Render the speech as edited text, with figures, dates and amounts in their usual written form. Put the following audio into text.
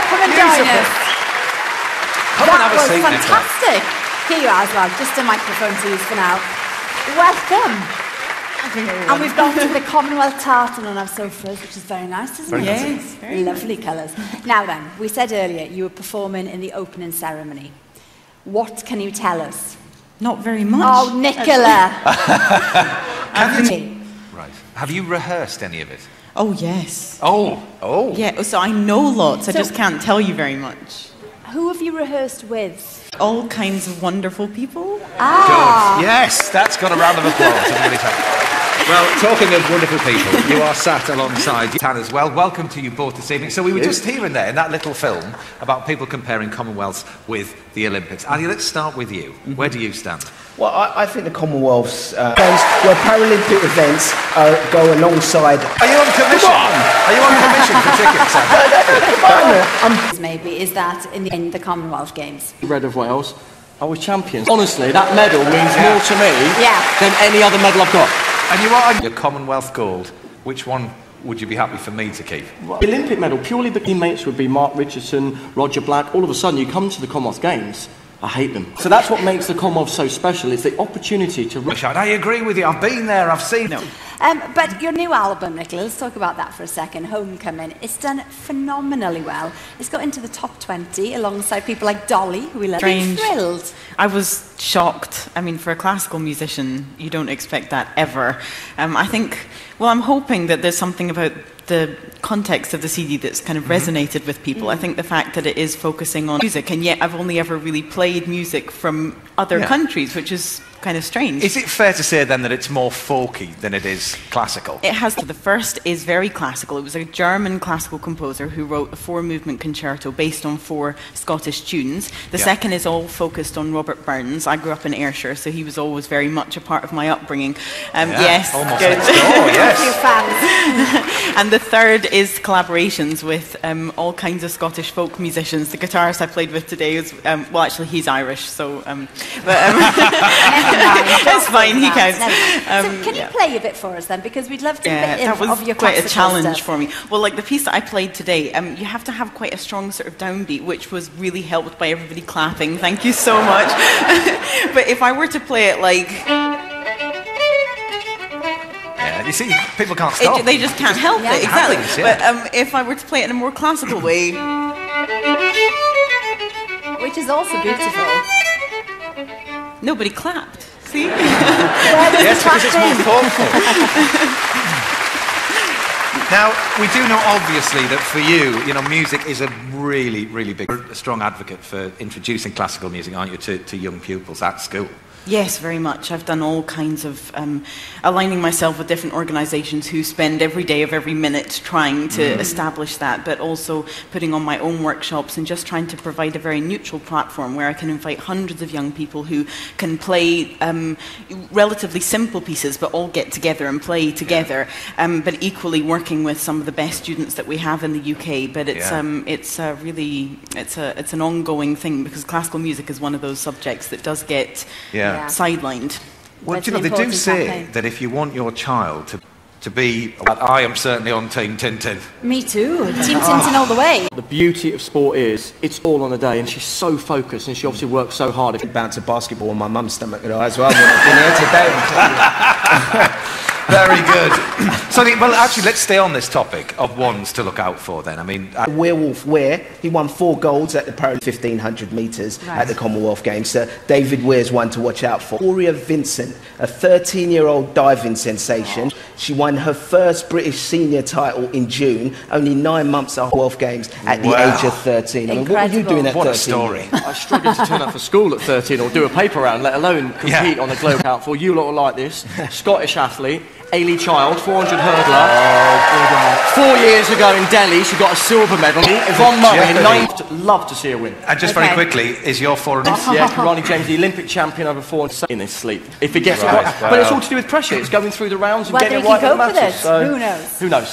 Come and join us. Come and have a seat, That was fantastic. Here you are as well, just a microphone to use for now. Welcome. And we've gone to the Commonwealth tartan on our sofas, which is very nice, isn't it? Yes, very lovely colours. Now then, we said earlier you were performing in the opening ceremony. What can you tell us? Not very much. Oh, Nicola! Right. Have you rehearsed any of it? Oh, yes. Oh. Yeah, so I know lots, I just can't tell you very much. Who have you rehearsed with? All kinds of wonderful people. Good. Yes, that's got a round of applause. I'm really happy. Well, talking of wonderful people, you are sat alongside Tan as well. Welcome to you both this evening. So we were just hearing there in that little film about people comparing Commonwealths with the Olympics. Ali, let's start with you. Where do you stand? Well, I think the Commonwealths events, where Paralympic events go alongside. Are you on commission? Are you on commission for tickets? Maybe is that in the Commonwealth Games? Red of Wales, I was champions. Honestly, that medal means more to me than any other medal I've got. And you are on your Commonwealth gold. Which one would you be happy for me to keep? The Olympic medal, purely the teammates would be Mark Richardson, Roger Black. All of a sudden, you come to the Commonwealth Games, I hate them. So that's what makes the Commonwealth so special, is the opportunity to... I agree with you, I've been there, I've seen it. But your new album, Nicola, let's talk about that for a second, Homecoming. It's done phenomenally well. It's got into the top 20 alongside people like Dolly, who we love. Strange. Thrilled. I was shocked. I mean, for a classical musician, you don't expect that ever. I think, well, I'm hoping that there's something about the context of the CD that's kind of resonated with people. I think the fact that it is focusing on music, and yet I've only ever really played music from other countries, which is kind of strange. Is it fair to say then that it's more folky than it is classical? It has. The first is very classical. It was a German classical composer who wrote a 4-movement concerto based on 4 Scottish tunes. The second is all focused on Robert Burns. I grew up in Ayrshire, so he was always very much a part of my upbringing. Yes, almost good. next door, yes. And the third is collaborations with all kinds of Scottish folk musicians. The guitarist I played with today is, well, actually, he's Irish, so... That's fine, he counts. So can you play a bit for us then? Because we'd love to bit of your quite a classical challenge stuff. for me. Well, like the piece that I played today, you have to have quite a strong sort of downbeat, which was really helped by everybody clapping. Thank you so much. But if I were to play it like... Yeah, you see, people can't stop. They just can't help it, exactly. But if I were to play it in a more classical way... Which is also beautiful. Nobody clapped. See? Yes, because it's more thoughtful. Now, we do know, obviously, that for you, music is a really, really big, strong advocate for introducing classical music, aren't you, to young pupils at school? Yes, very much. I've done all kinds of aligning myself with different organisations who spend every day of every minute trying to establish that, but also putting on my own workshops and just trying to provide a very neutral platform where I can invite hundreds of young people who can play relatively simple pieces, but all get together and play together. But equally working with some of the best students that we have in the UK. But it's it's an ongoing thing, because classical music is one of those subjects that does get sidelined. Well, they do say that if you want your child to be... I am certainly on Team Tintin. Me too. Team Tintin all the way. The beauty of sport is, it's all on a day, and she's so focused, and she obviously works so hard. I bounce a basketball on my mum's stomach as well. I've been here today. Very good. So, well, actually, let's stay on this topic of ones to look out for then. I mean... Werewolf Ware, he won 4 golds at the Paralympic 1500 metres at the Commonwealth Games. So David Weir's one to watch out for. Gloria Vincent, a 13-year-old diving sensation. She won her first British senior title in June, only 9 months after Commonwealth Games at the age of 13. I mean, what were you doing at 13? What a story. I struggled to turn up for school at 13 or do a paper round, let alone compete on a globe count for. You lot are like this. Scottish athlete. Ailey Child, 400 hurdler. 4 years ago in Delhi, she got a silver medal. Yvonne Murray, 9th. Love to see her win. And just very quickly, is your foreign... Yeah, Ronnie James, the Olympic champion over 4 in his sleep. If he gets it right. But it's all to do with pressure. It's going through the rounds and getting it right. Whether he can cope with it, who knows? Who knows?